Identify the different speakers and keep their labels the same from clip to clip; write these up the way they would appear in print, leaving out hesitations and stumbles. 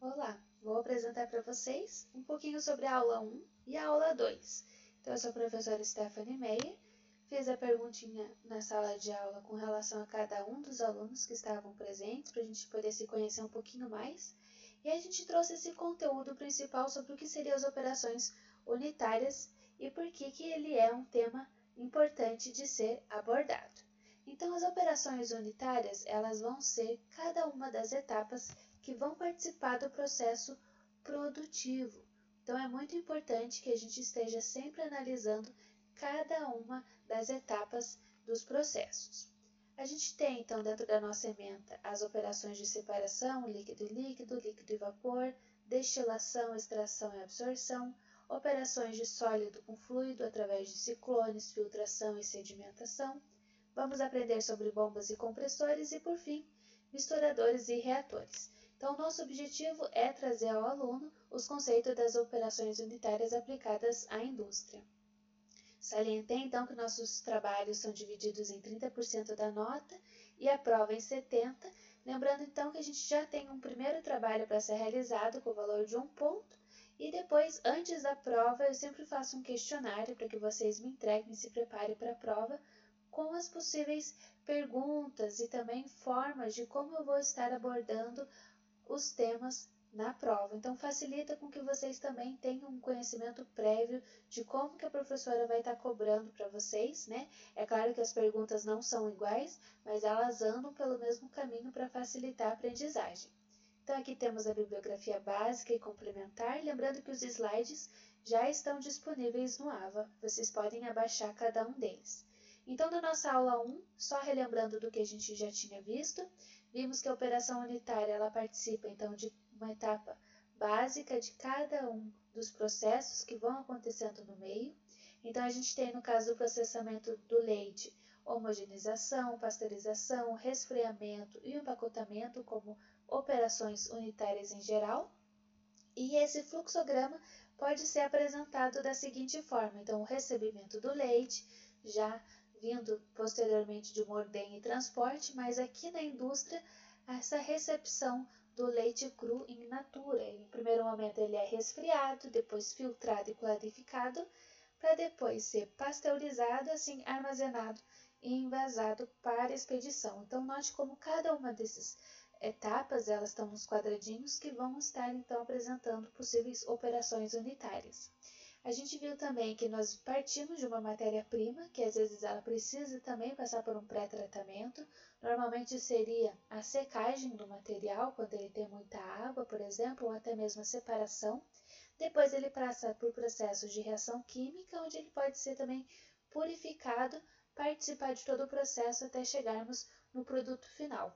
Speaker 1: Olá, vou apresentar para vocês um pouquinho sobre a aula 1 e a aula 2. Então, eu sou a professora Stephanie Meyer, fiz a perguntinha na sala de aula com relação a cada um dos alunos que estavam presentes, para a gente poder se conhecer um pouquinho mais, e a gente trouxe esse conteúdo principal sobre o que seriam as operações unitárias e por que ele é um tema importante de ser abordado. Então, as operações unitárias, elas vão ser cada uma das etapas que vão participar do processo produtivo. Então, é muito importante que a gente esteja sempre analisando cada uma das etapas dos processos. A gente tem, então, dentro da nossa ementa, as operações de separação, líquido e líquido, líquido e vapor, destilação, extração e absorção, operações de sólido com fluido através de ciclones, filtração e sedimentação. Vamos aprender sobre bombas e compressores e, por fim, misturadores e reatores. Então, nosso objetivo é trazer ao aluno os conceitos das operações unitárias aplicadas à indústria. Salientei, então, que nossos trabalhos são divididos em 30% da nota e a prova em 70%. Lembrando, então, que a gente já tem um primeiro trabalho para ser realizado com o valor de 1 ponto. E depois, antes da prova, eu sempre faço um questionário para que vocês me entreguem e se preparem para a prova com as possíveis perguntas e também formas de como eu vou estar abordando os temas na prova. Então, facilita com que vocês também tenham um conhecimento prévio de como que a professora vai estar cobrando para vocês, né? É claro que as perguntas não são iguais, mas elas andam pelo mesmo caminho para facilitar a aprendizagem. Então, aqui temos a bibliografia básica e complementar, lembrando que os slides já estão disponíveis no AVA, vocês podem abaixar cada um deles. Então, na nossa aula 1, só relembrando do que a gente já tinha visto, vimos que a operação unitária ela participa então de uma etapa básica de cada um dos processos que vão acontecendo no meio. Então, a gente tem, no caso do processamento do leite, homogeneização, pasteurização, resfriamento e empacotamento como operações unitárias em geral. E esse fluxograma pode ser apresentado da seguinte forma. Então, o recebimento do leite, já vindo posteriormente de uma ordenha e transporte, mas aqui na indústria, essa recepção do leite cru in natura. No primeiro momento ele é resfriado, depois filtrado e clarificado, para depois ser pasteurizado, assim armazenado e envasado para expedição. Então, note como cada uma dessas etapas, elas estão nos quadradinhos que vão estar então apresentando possíveis operações unitárias. A gente viu também que nós partimos de uma matéria-prima, que às vezes ela precisa também passar por um pré-tratamento. Normalmente seria a secagem do material, quando ele tem muita água, por exemplo, ou até mesmo a separação. Depois ele passa por processos de reação química, onde ele pode ser também purificado, participar de todo o processo até chegarmos no produto final.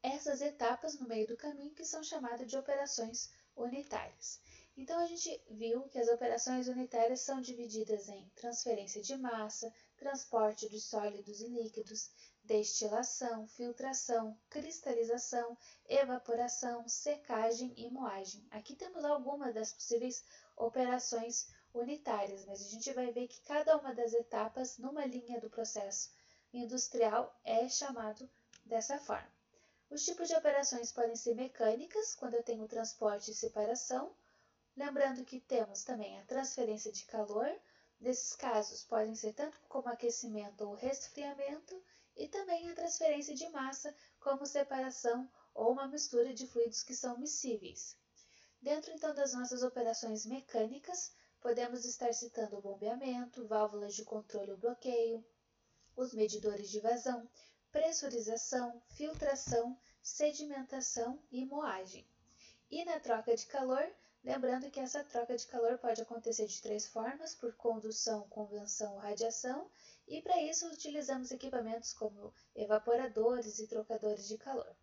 Speaker 1: Essas etapas no meio do caminho que são chamadas de operações unitárias. Então, a gente viu que as operações unitárias são divididas em transferência de massa, transporte de sólidos e líquidos, destilação, filtração, cristalização, evaporação, secagem e moagem. Aqui temos algumas das possíveis operações unitárias, mas a gente vai ver que cada uma das etapas numa linha do processo industrial é chamado dessa forma. Os tipos de operações podem ser mecânicas, quando eu tenho transporte e separação. Lembrando que temos também a transferência de calor. Nesses casos, podem ser tanto como aquecimento ou resfriamento, e também a transferência de massa, como separação ou uma mistura de fluidos que são miscíveis. Dentro, então, das nossas operações mecânicas, podemos estar citando o bombeamento, válvulas de controle ou bloqueio, os medidores de vazão, pressurização, filtração, sedimentação e moagem. E na troca de calor, lembrando que essa troca de calor pode acontecer de 3 formas, por condução, convecção ou radiação, e para isso utilizamos equipamentos como evaporadores e trocadores de calor.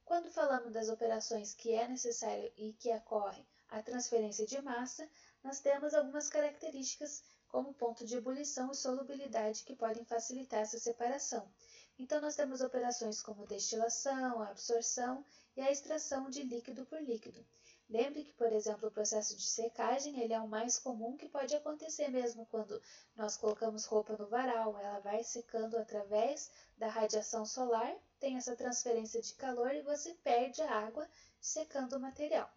Speaker 1: Quando falamos das operações que é necessário e que ocorre a transferência de massa, nós temos algumas características como ponto de ebulição e solubilidade que podem facilitar essa separação. Então, nós temos operações como destilação, a absorção e a extração de líquido por líquido. Lembre que, por exemplo, o processo de secagem ele é o mais comum que pode acontecer mesmo quando nós colocamos roupa no varal, ela vai secando através da radiação solar, tem essa transferência de calor e você perde a água secando o material.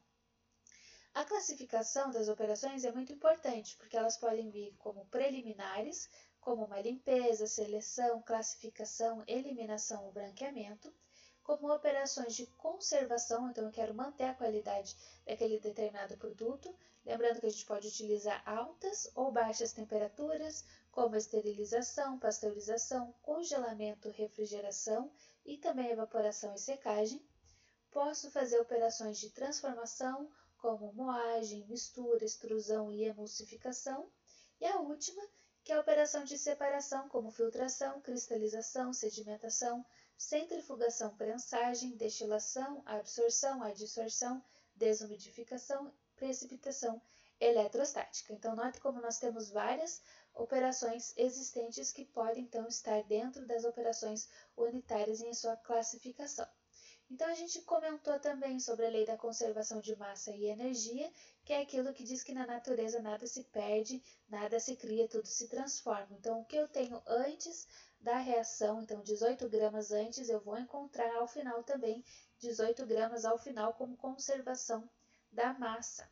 Speaker 1: A classificação das operações é muito importante, porque elas podem vir como preliminares, como uma limpeza, seleção, classificação, eliminação ou branqueamento, como operações de conservação, então eu quero manter a qualidade daquele determinado produto, lembrando que a gente pode utilizar altas ou baixas temperaturas, como esterilização, pasteurização, congelamento, refrigeração e também evaporação e secagem. Posso fazer operações de transformação, como moagem, mistura, extrusão e emulsificação. E a última, que é a operação de separação, como filtração, cristalização, sedimentação, centrifugação, prensagem, destilação, absorção, adsorção, desumidificação, precipitação eletrostática. Então, note como nós temos várias operações existentes que podem, então, estar dentro das operações unitárias em sua classificação. Então, a gente comentou também sobre a lei da conservação de massa e energia, que é aquilo que diz que na natureza nada se perde, nada se cria, tudo se transforma. Então, o que eu tenho antes da reação, então 18 gramas antes, eu vou encontrar ao final também 18 gramas ao final como conservação da massa.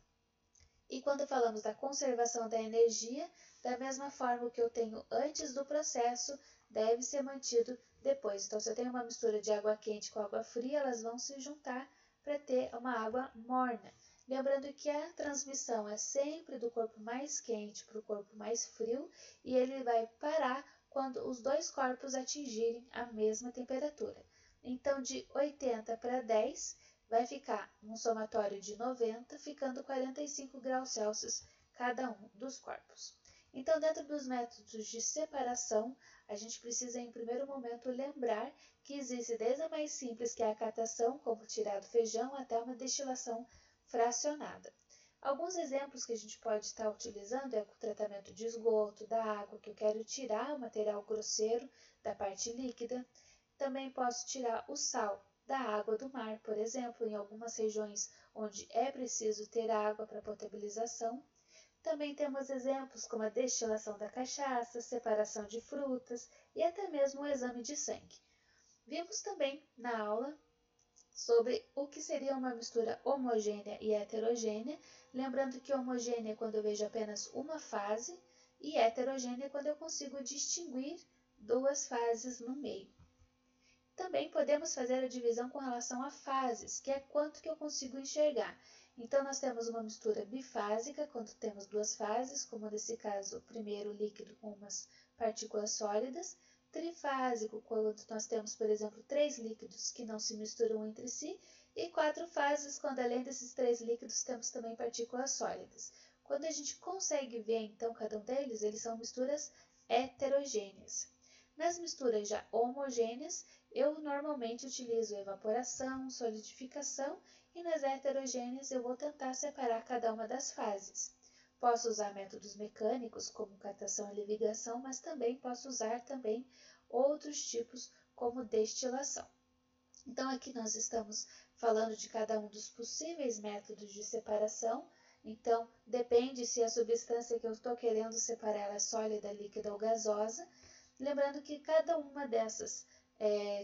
Speaker 1: E quando falamos da conservação da energia, da mesma forma o que eu tenho antes do processo deve ser mantido depois. Então, se eu tenho uma mistura de água quente com água fria, elas vão se juntar para ter uma água morna. Lembrando que a transmissão é sempre do corpo mais quente para o corpo mais frio e ele vai parar quando os dois corpos atingirem a mesma temperatura. Então, de 80 para 10, vai ficar um somatório de 90, ficando 45 graus Celsius cada um dos corpos. Então, dentro dos métodos de separação, a gente precisa, em primeiro momento, lembrar que existe desde a mais simples, que é a catação, como tirar do feijão, até uma destilação fracionada. Alguns exemplos que a gente pode estar utilizando é o tratamento de esgoto, da água, que eu quero tirar o material grosseiro da parte líquida. Também posso tirar o sal da água do mar, por exemplo, em algumas regiões onde é preciso ter água para potabilização. Também temos exemplos como a destilação da cachaça, separação de frutas e até mesmo o exame de sangue. Vimos também na aula sobre o que seria uma mistura homogênea e heterogênea, lembrando que homogênea é quando eu vejo apenas uma fase e heterogênea é quando eu consigo distinguir duas fases no meio. Também podemos fazer a divisão com relação a fases, que é quanto que eu consigo enxergar. Então, nós temos uma mistura bifásica, quando temos duas fases, como nesse caso, o primeiro líquido com umas partículas sólidas. Trifásico, quando nós temos, por exemplo, 3 líquidos que não se misturam entre si. E 4 fases, quando além desses 3 líquidos temos também partículas sólidas. Quando a gente consegue ver, então, cada um deles, eles são misturas heterogêneas. Nas misturas já homogêneas, eu normalmente utilizo evaporação, solidificação e nas heterogêneas eu vou tentar separar cada uma das fases. Posso usar métodos mecânicos como catação e ligação, mas também posso usar também outros tipos como destilação. Então aqui nós estamos falando de cada um dos possíveis métodos de separação. Então depende se a substância que eu estou querendo separar ela é sólida, líquida ou gasosa. Lembrando que cada uma dessas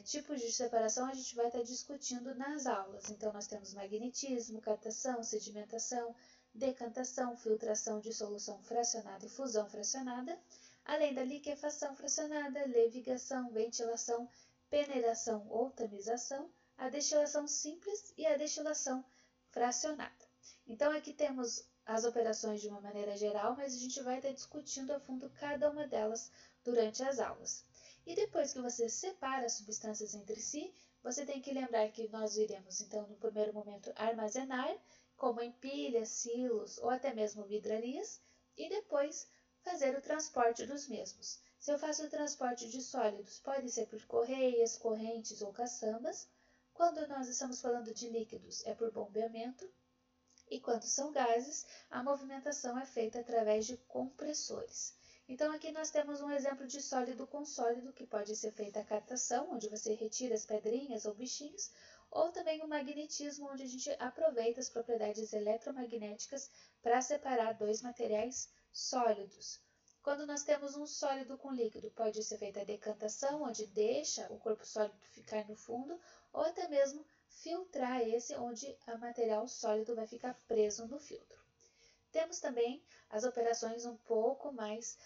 Speaker 1: tipos de separação a gente vai estar discutindo nas aulas. Então, nós temos magnetismo, catação, sedimentação, decantação, filtração, dissolução fracionada e fusão fracionada, além da liquefação fracionada, levigação, ventilação, peneiração ou tamização, a destilação simples e a destilação fracionada. Então, aqui temos as operações de uma maneira geral, mas a gente vai estar discutindo a fundo cada uma delas durante as aulas. E depois que você separa as substâncias entre si, você tem que lembrar que nós iremos, então, no primeiro momento, armazenar, como em pilhas, silos ou até mesmo vidrarias, e depois fazer o transporte dos mesmos. Se eu faço o transporte de sólidos, pode ser por correias, correntes ou caçambas. Quando nós estamos falando de líquidos, é por bombeamento. E quando são gases, a movimentação é feita através de compressores. Então, aqui nós temos um exemplo de sólido com sólido, que pode ser feita a catação, onde você retira as pedrinhas ou bichinhos, ou também o magnetismo, onde a gente aproveita as propriedades eletromagnéticas para separar dois materiais sólidos. Quando nós temos um sólido com líquido, pode ser feita a decantação, onde deixa o corpo sólido ficar no fundo, ou até mesmo filtrar esse, onde o material sólido vai ficar preso no filtro. Temos também as operações um pouco mais,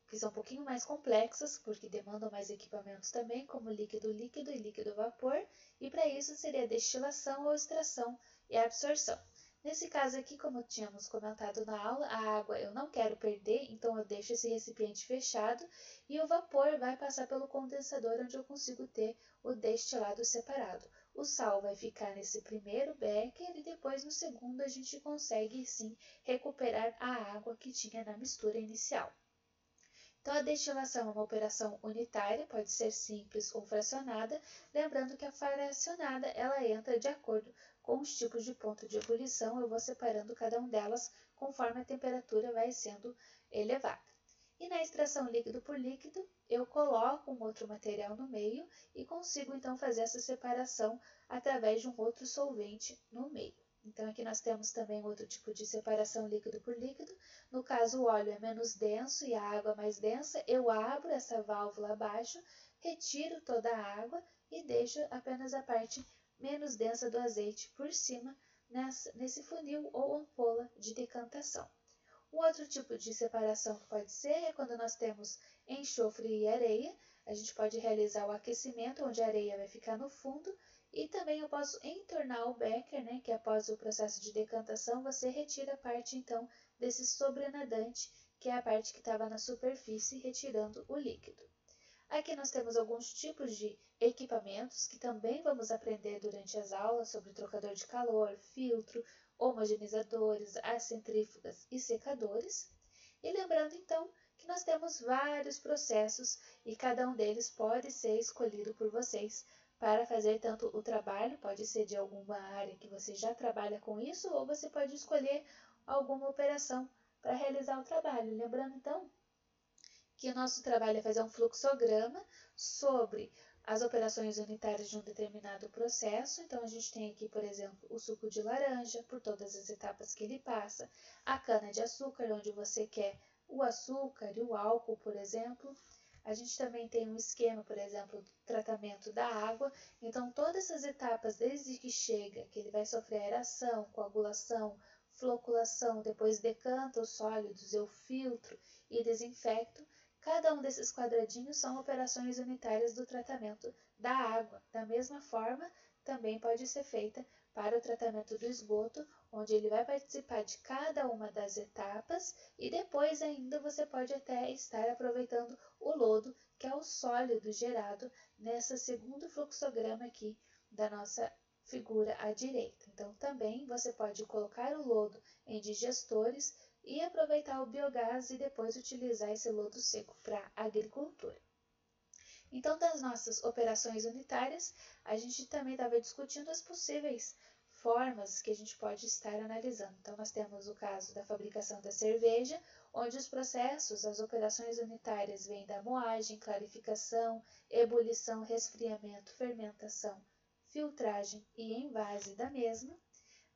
Speaker 1: que são um pouquinho mais complexas, porque demandam mais equipamentos também, como líquido-líquido e líquido-vapor, e para isso seria destilação ou extração e absorção. Nesse caso aqui, como tínhamos comentado na aula, a água eu não quero perder, então eu deixo esse recipiente fechado e o vapor vai passar pelo condensador, onde eu consigo ter o destilado separado. O sal vai ficar nesse primeiro becker e depois no segundo a gente consegue sim recuperar a água que tinha na mistura inicial. Então, a destilação é uma operação unitária, pode ser simples ou fracionada, lembrando que a fracionada ela entra de acordo com os tipos de ponto de ebulição, eu vou separando cada uma delas conforme a temperatura vai sendo elevada. E na extração líquido por líquido, eu coloco um outro material no meio e consigo então fazer essa separação através de um outro solvente no meio. Então, aqui nós temos também outro tipo de separação líquido por líquido. No caso, o óleo é menos denso e a água mais densa. Eu abro essa válvula abaixo, retiro toda a água e deixo apenas a parte menos densa do azeite por cima nesse funil ou ampola de decantação. Um outro tipo de separação que pode ser é quando nós temos enxofre e areia. A gente pode realizar o aquecimento, onde a areia vai ficar no fundo, e também eu posso entornar o becker, que após o processo de decantação você retira a parte então desse sobrenadante, que é a parte que estava na superfície, retirando o líquido. Aqui nós temos alguns tipos de equipamentos que também vamos aprender durante as aulas sobre trocador de calor, filtro, homogeneizadores, as centrífugas e secadores. E lembrando então que nós temos vários processos e cada um deles pode ser escolhido por vocês para fazer tanto o trabalho, pode ser de alguma área que você já trabalha com isso, ou você pode escolher alguma operação para realizar o trabalho. Lembrando então que o nosso trabalho é fazer um fluxograma sobre as operações unitárias de um determinado processo. Então, a gente tem aqui, por exemplo, o suco de laranja, por todas as etapas que ele passa, a cana-de-açúcar, onde você quer o açúcar e o álcool, por exemplo. A gente também tem um esquema, por exemplo, do tratamento da água. Então, todas essas etapas, desde que chega, que ele vai sofrer aeração, coagulação, floculação, depois decanta os sólidos, eu filtro e desinfecto. Cada um desses quadradinhos são operações unitárias do tratamento da água. Da mesma forma, também pode ser feita para o tratamento do esgoto, onde ele vai participar de cada uma das etapas e depois ainda você pode até estar aproveitando o lodo, que é o sólido gerado nesse segundo fluxograma aqui da nossa figura à direita. Então, também você pode colocar o lodo em digestores e aproveitar o biogás e depois utilizar esse lodo seco para a agricultura. Então, das nossas operações unitárias, a gente também estava discutindo as possíveis formas que a gente pode estar analisando. Então, nós temos o caso da fabricação da cerveja, onde os processos, as operações unitárias vêm da moagem, clarificação, ebulição, resfriamento, fermentação, filtragem e envase da mesma.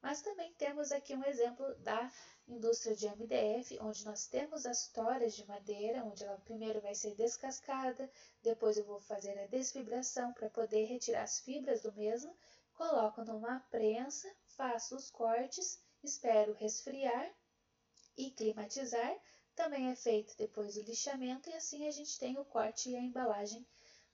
Speaker 1: Mas também temos aqui um exemplo da indústria de MDF, onde nós temos as toras de madeira, onde ela primeiro vai ser descascada, depois eu vou fazer a desfibração para poder retirar as fibras do mesmo, coloco numa prensa, faço os cortes, espero resfriar e climatizar. Também é feito depois o lixamento e assim a gente tem o corte e a embalagem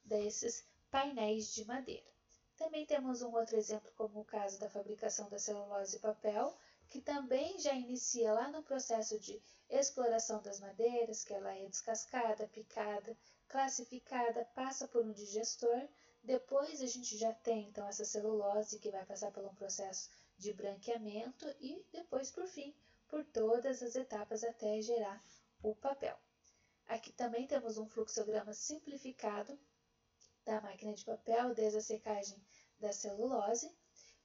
Speaker 1: desses painéis de madeira. Também temos um outro exemplo, como o caso da fabricação da celulose e papel, que também já inicia lá no processo de exploração das madeiras, que ela é descascada, picada, classificada, passa por um digestor. Depois a gente já tem então essa celulose que vai passar por um processo de branqueamento e depois, por fim, por todas as etapas até gerar o papel. Aqui também temos um fluxograma simplificado da máquina de papel, desde a secagem da celulose.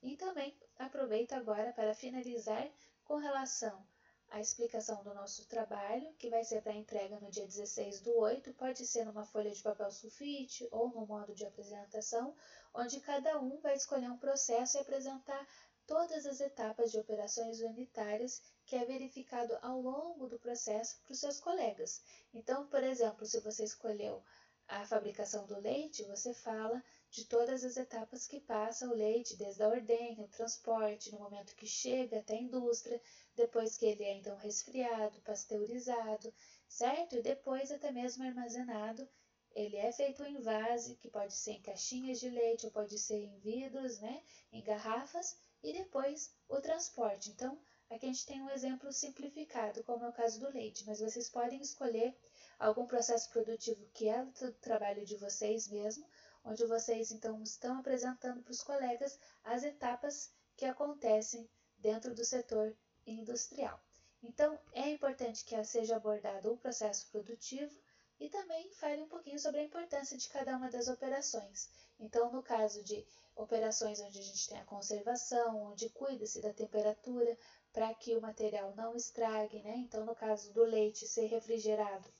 Speaker 1: E também aproveito agora para finalizar com relação a explicação do nosso trabalho, que vai ser para entrega no dia 16/8, pode ser numa folha de papel sulfite ou no modo de apresentação, onde cada um vai escolher um processo e apresentar todas as etapas de operações unitárias que é verificado ao longo do processo para os seus colegas. Então, por exemplo, se você escolheu a fabricação do leite, você fala de todas as etapas que passa o leite, desde a ordenha, o transporte, no momento que chega até a indústria, depois que ele é então resfriado, pasteurizado, certo? E depois até mesmo armazenado. Ele é feito em vase, que pode ser em caixinhas de leite ou pode ser em vidros, né, em garrafas, e depois o transporte. Então, aqui a gente tem um exemplo simplificado, como é o caso do leite, mas vocês podem escolher algum processo produtivo que é do trabalho de vocês mesmo, onde vocês então estão apresentando para os colegas as etapas que acontecem dentro do setor industrial. Então, é importante que seja abordado o processo produtivo e também fale um pouquinho sobre a importância de cada uma das operações. Então, no caso de operações onde a gente tem a conservação, onde cuida-se da temperatura para que o material não estrague, né? Então, no caso do leite ser refrigerado,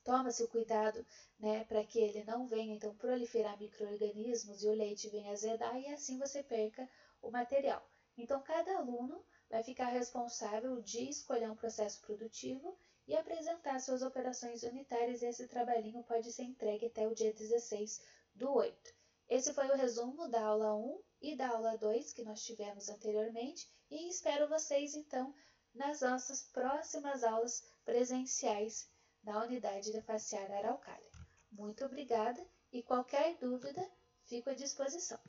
Speaker 1: toma-se o cuidado, né, para que ele não venha então proliferar micro-organismos e o leite venha azedar e assim você perca o material. Então, cada aluno vai ficar responsável de escolher um processo produtivo e apresentar suas operações unitárias, e esse trabalhinho pode ser entregue até o dia 16/8. Esse foi o resumo da aula 1 e da aula 2 que nós tivemos anteriormente, e espero vocês então nas nossas próximas aulas presenciais na unidade da Faceara Araucária. Muito obrigada e qualquer dúvida, fico à disposição.